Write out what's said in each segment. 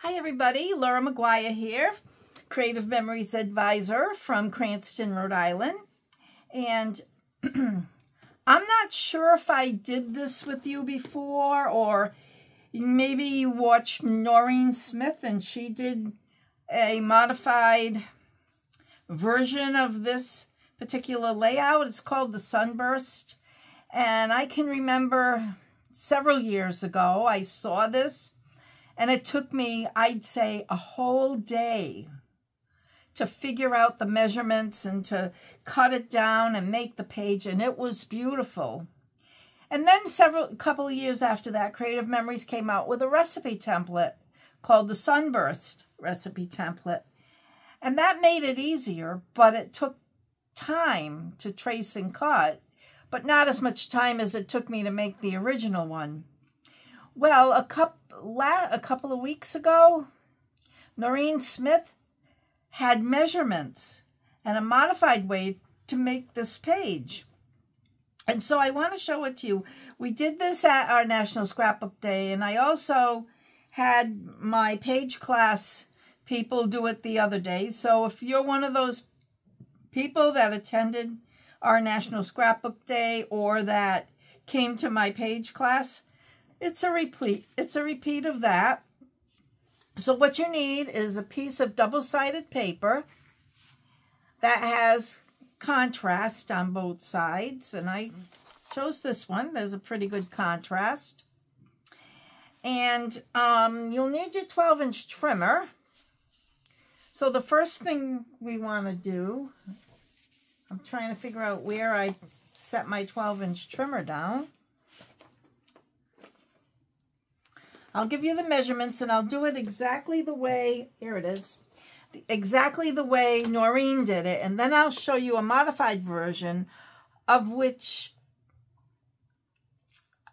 Hi everybody, Laura McGuire here, Creative Memories Advisor from Cranston, Rhode Island. And I'm not sure if I did this with you before, or maybe you watched Noreen Smith and she did a modified version of this particular layout. It's called the Sunburst. And I can remember several years ago I saw this. And it took me, I'd say, a whole day to figure out the measurements and to cut it down and make the page. And it was beautiful. And then a couple of years after that, Creative Memories came out with a recipe template called the Sunburst recipe template. And that made it easier, but it took time to trace and cut, but not as much time as it took me to make the original one. Well, a couple of weeks ago, Noreen Smith had measurements and a modified way to make this page. And so I want to show it to you. We did this at our National Scrapbook Day, and I also had my page class people do it the other day. So if you're one of those people that attended our National Scrapbook Day or that came to my page class, it's a repeat of that. So what you need is a piece of double-sided paper that has contrast on both sides. And I chose this one. There's a pretty good contrast. And you'll need your 12-inch trimmer. So the first thing we want to do, I'm trying to figure out where I set my 12-inch trimmer down. I'll give you the measurements, and I'll do it exactly the way, here it is, exactly the way Noreen did it. And then I'll show you a modified version of which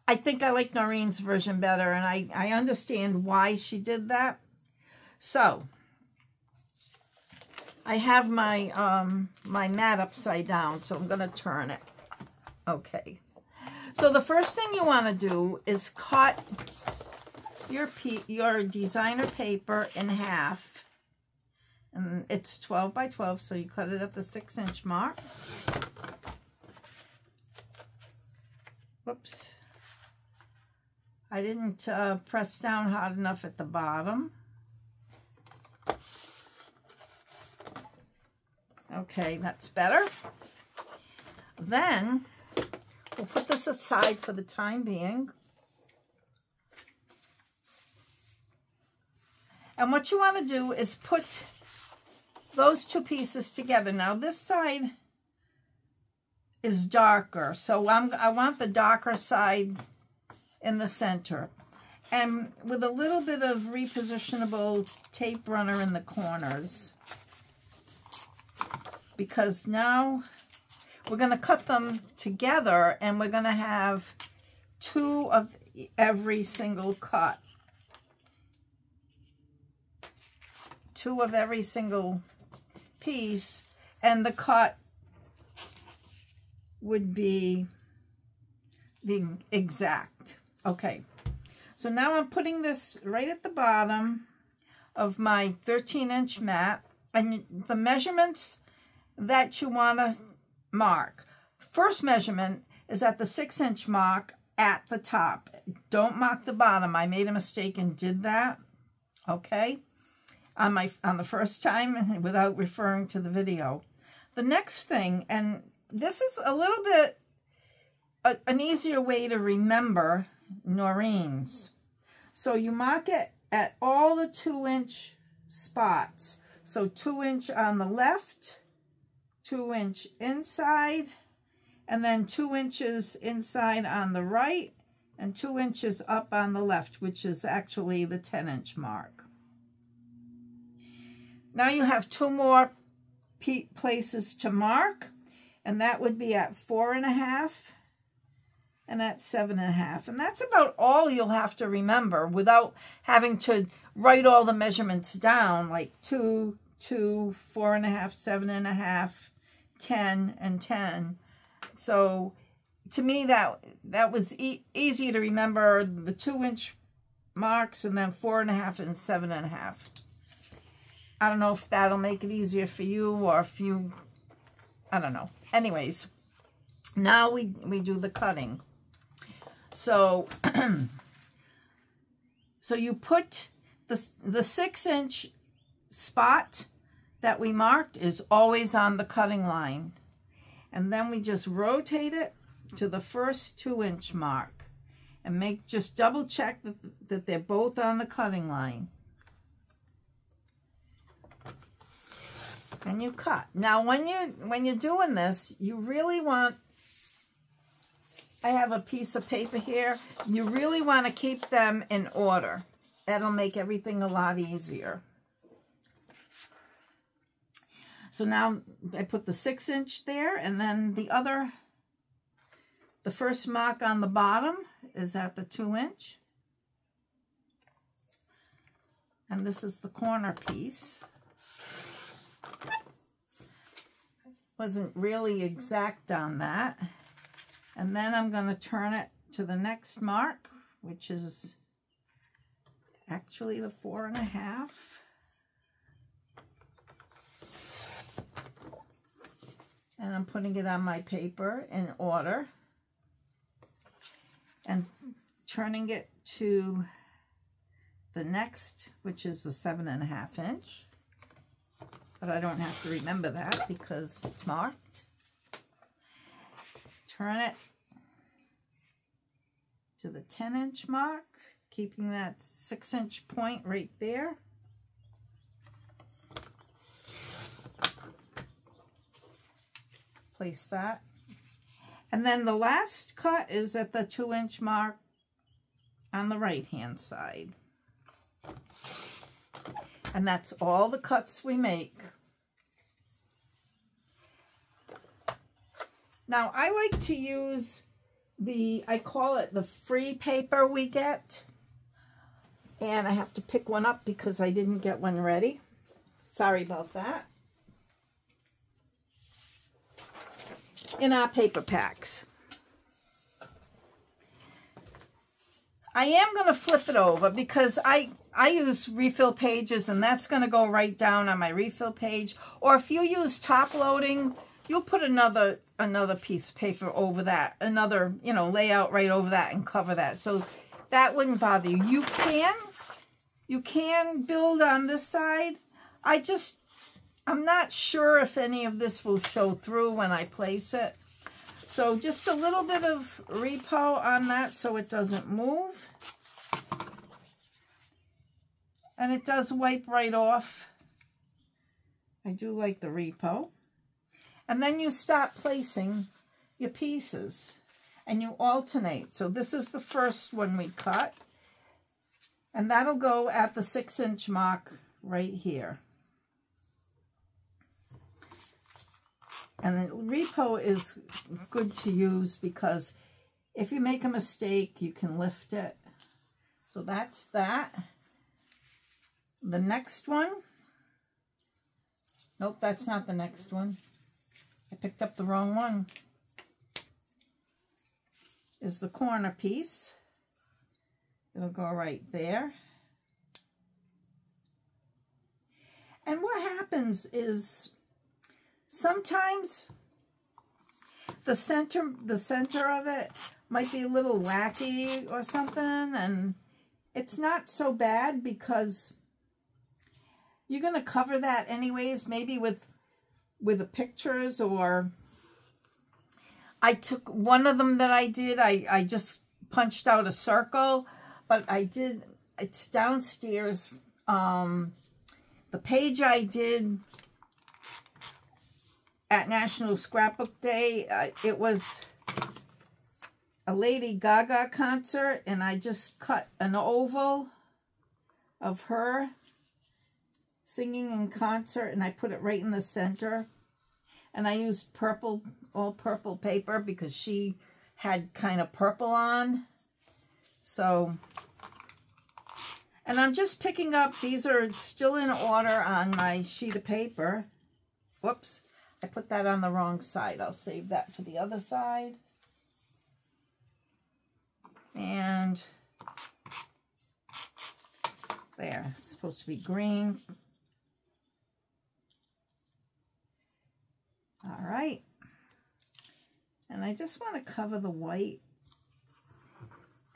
I think I like Noreen's version better, and I understand why she did that. So I have my, my mat upside down, so I'm going to turn it. Okay. So the first thing you want to do is cut your designer paper in half, and it's 12 by 12, so you cut it at the 6-inch mark. Whoops, I didn't press down hard enough at the bottom. Okay, that's better. Then we'll put this aside for the time being. And what you want to do is put those two pieces together. Now this side is darker, so I want the darker side in the center. And with a little bit of repositionable tape runner in the corners, because now we're going to cut them together and we're going to have two of every single cut. Two of every single piece, and the cut would be the exact. Okay, so now I'm putting this right at the bottom of my 13-inch mat, and the measurements that you want to mark. First measurement is at the 6-inch mark at the top. Don't mark the bottom. I made a mistake and did that. Okay. On the first time without referring to the video. The next thing, and this is a little bit an easier way to remember Noreen's. So you mark it at all the 2-inch spots. So 2-inch on the left, 2-inch inside, and then 2 inches inside on the right, and 2 inches up on the left, which is actually the 10-inch mark. Now you have two more places to mark, and that would be at 4.5 and at 7.5. And that's about all you'll have to remember without having to write all the measurements down, like 2, 2, 4.5, 7.5, 10, and 10. So to me, that was easy to remember. The 2-inch marks, and then 4.5 and 7.5. I don't know if that'll make it easier for you, or if you, I don't know. Anyways, now we do the cutting. So, so you put the 6-inch spot that we marked is always on the cutting line. And then we just rotate it to the first 2-inch mark and just double check that they're both on the cutting line. And you cut. Now when you're doing this, you really want, I have a piece of paper here, you really want to keep them in order. That'll make everything a lot easier. So now I put the 6-inch there, and then the first mark on the bottom is at the 2-inch. And this is the corner piece. Wasn't really exact on that. And then I'm going to turn it to the next mark, which is actually the 4.5. And I'm putting it on my paper in order and turning it to the next, which is the 7.5 inch. But I don't have to remember that because it's marked. Turn it to the 10-inch mark, keeping that 6-inch point right there. Place that. And then the last cut is at the 2-inch mark on the right-hand side. And that's all the cuts we make. Now, I like to use I call it the free paper we get. And I have to pick one up because I didn't get one ready. Sorry about that. In our paper packs. I am going to flip it over because I use refill pages, and that's going to go right down on my refill page. Or if you use top loading, you'll put another piece of paper over that, another, layout right over that and cover that. So that wouldn't bother you. You can build on this side. I'm not sure if any of this will show through when I place it. So just a little bit of repo on that so it doesn't move. And it does wipe right off. I do like the repo. And then you start placing your pieces and you alternate. So this is the first one we cut. And that'll go at the 6-inch mark right here. And the repo is good to use because if you make a mistake, you can lift it. So that's that. The next one. Nope, that's not the next one. I picked up the wrong one. Is the corner piece. It'll go right there. And what happens is sometimes the center of it might be a little wacky or something, and it's not so bad because you're going to cover that anyways, maybe with the pictures. Or I took one of them that I did, I just punched out a circle, but it's downstairs. The page I did at National Scrapbook Day, it was a Lady Gaga concert, and I just cut an oval of her singing in concert, and I put it right in the center. And I used all purple paper because she had kind of purple on. So, and I'm just picking up, these are still in order on my sheet of paper. Whoops, I put that on the wrong side. I'll save that for the other side. There, it's supposed to be green. All right. And I just want to cover the white.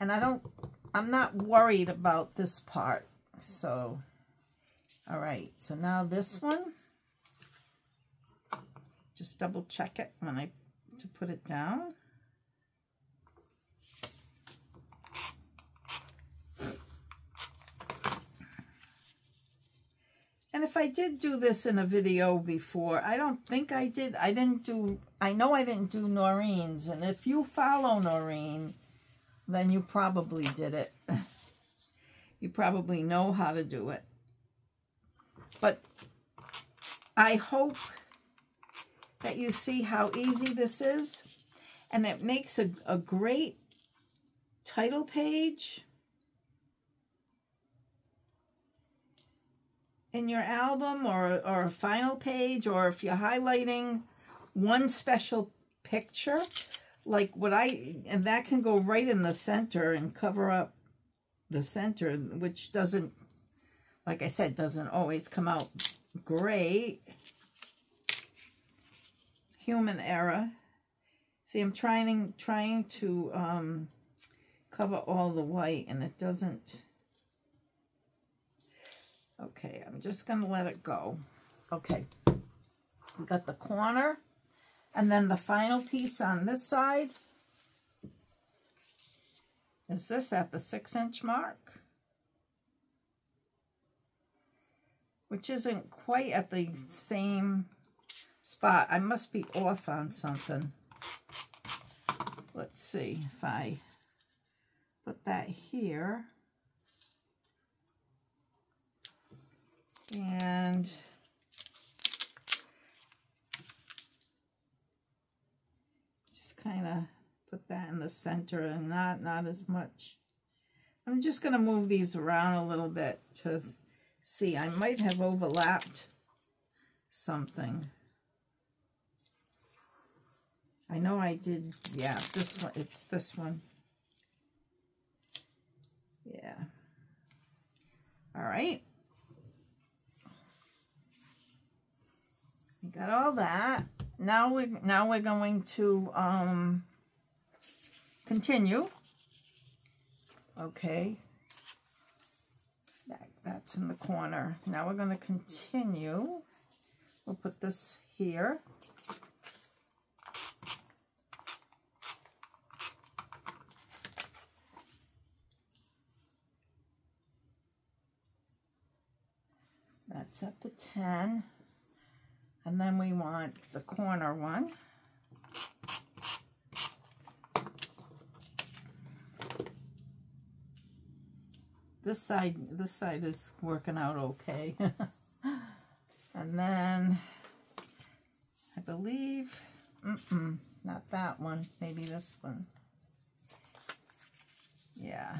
And I'm not worried about this part. So, all right. So now this one, just double check it to put it down. And if I did do this in a video before, I don't think I did. I know I didn't do Noreen's. And if you follow Noreen, then you probably did it. You probably know how to do it. But I hope that you see how easy this is. And it makes a great title page in your album, or a final page, or if you're highlighting one special picture, like and that can go right in the center and cover up the center, which doesn't, like I said, doesn't always come out great. Human error. See, I'm trying to cover all the white, and it doesn't. Okay, I'm just going to let it go. Okay, we got the corner, and then the final piece on this side is this at the 6-inch mark, which isn't quite at the same spot. I must be off on something. Let's see if I put that here. And just kind of put that in the center, and not as much. I'm just going to move these around a little bit to see. I might have overlapped something. I know I did. Yeah, this one. It's this one. Yeah. All right. We got all that. Now we're going to continue. Okay. That's in the corner. Now we're going to continue. We'll put this here. That's at the 10. And then we want the corner one. This side is working out okay. And then I believe, not that one, maybe this one. Yeah.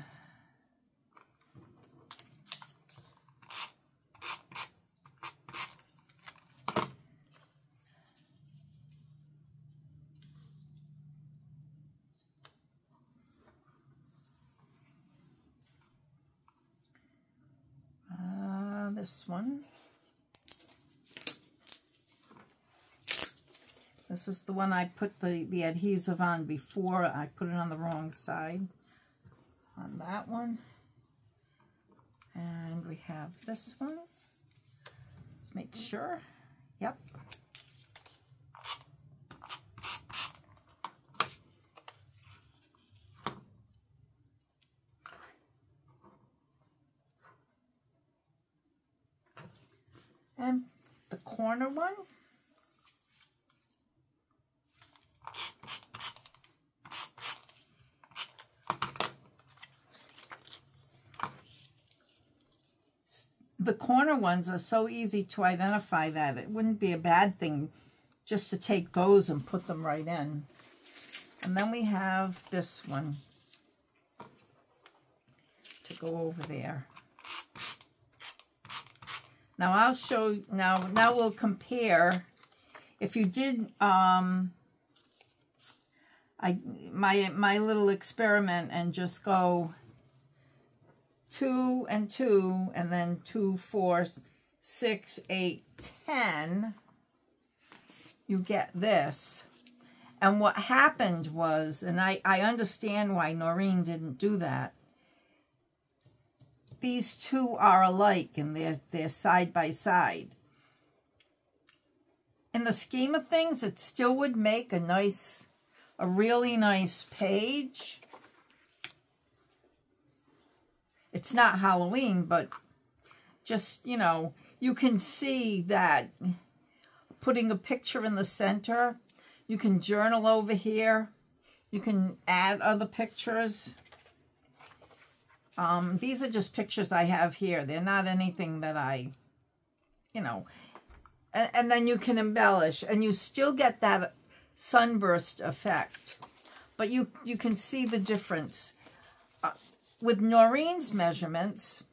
This one. This is the one I put the adhesive on before. I put it on the wrong side on that one. And we have this one. Let's make sure. Yep. And the corner one. The corner ones are so easy to identify that it wouldn't be a bad thing just to take those and put them right in. And then we have this one to go over there. Now I'll show, now we'll compare. If you did my little experiment and just go 2 and 2, and then 2, 4, 6, 8, 10, you get this. And what happened was, and I understand why Noreen didn't do that. These two are alike, and they're side by side. In the scheme of things, it still would make a really nice page. It's not Halloween, but just, you know, you can see that putting a picture in the center, you can journal over here. You can add other pictures. These are just pictures I have here. They're not anything that I, you know, and then you can embellish, and you still get that sunburst effect. But you can see the difference. With Noreen's measurements,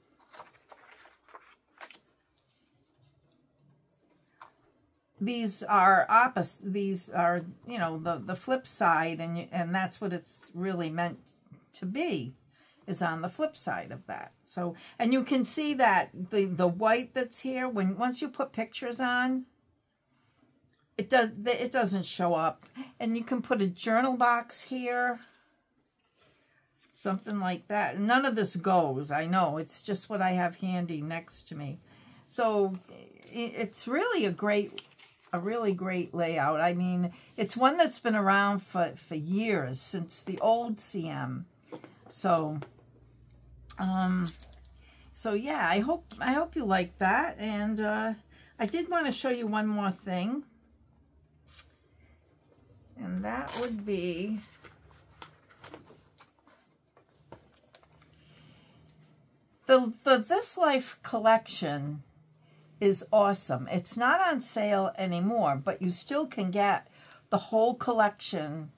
these are opposite. These are, you know, the flip side, and that's what it's really meant to be, is on the flip side of that. So, and you can see that the white that's here, once you put pictures on, it doesn't show up. And you can put a journal box here, something like that. None of this goes, I know. It's just what I have handy next to me. So it's really a really great layout. I mean, it's one that's been around for years, since the old CM. So, so yeah, I hope you like that. And I did want to show you one more thing, and that would be the This Life collection. Is awesome. It's not on sale anymore, but you still can get the whole collection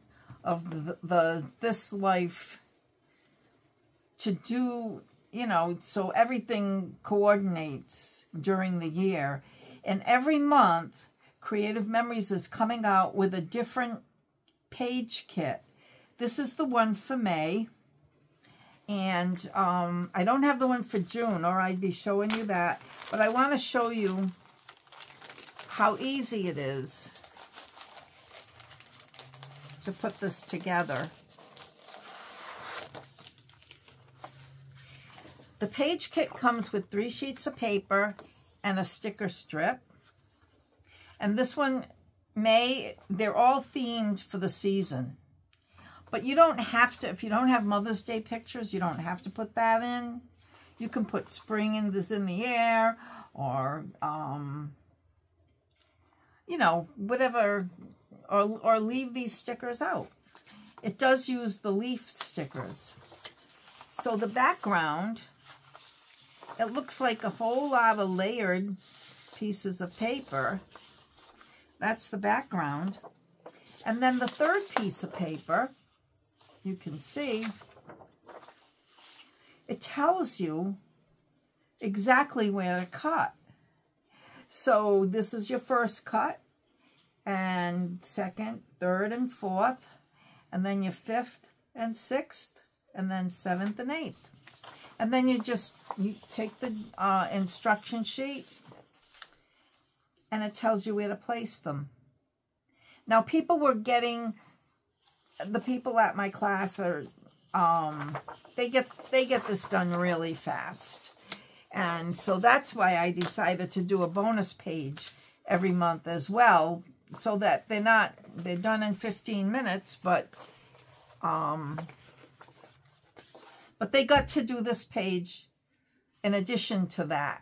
of the This Life to do, you know, so everything coordinates during the year. And every month, Creative Memories is coming out with a different page kit. This is the one for May. And I don't have the one for June, or I'd be showing you that. But I want to show you how easy it is to put this together. The page kit comes with 3 sheets of paper and a sticker strip. And this one, they're all themed for the season. But you don't have to, if you don't have Mother's Day pictures, you don't have to put that in. You can put spring in the air, or, you know, whatever, or leave these stickers out. It does use the leaf stickers. So the background, it looks like a whole lot of layered pieces of paper. That's the background. And then the third piece of paper, you can see, it tells you exactly where to cut. So this is your first cut, and second, third, and fourth, and then your 5th and 6th, and then 7th and 8th. And then you take the instruction sheet, and it tells you where to place them. Now, the people at my class are, they get this done really fast. And so that's why I decided to do a bonus page every month as well, so that they're done in 15 minutes, but they got to do this page in addition to that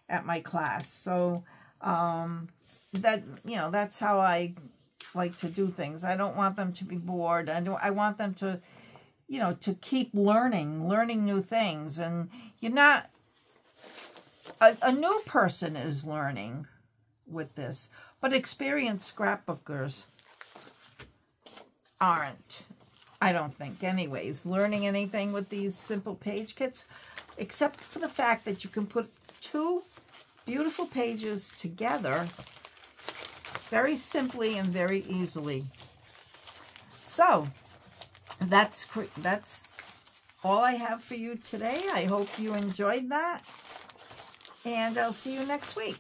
at my class. So that, you know, that's how I like to do things. I don't want them to be bored. I want them to, you know, to keep learning new things. And you're not, a new person is learning with this, but experienced scrapbookers aren't, I don't think anyways, learning anything with these simple page kits, except for the fact that you can put 2 beautiful pages together very simply and very easily. So that's all I have for you today. I hope you enjoyed that. And I'll see you next week.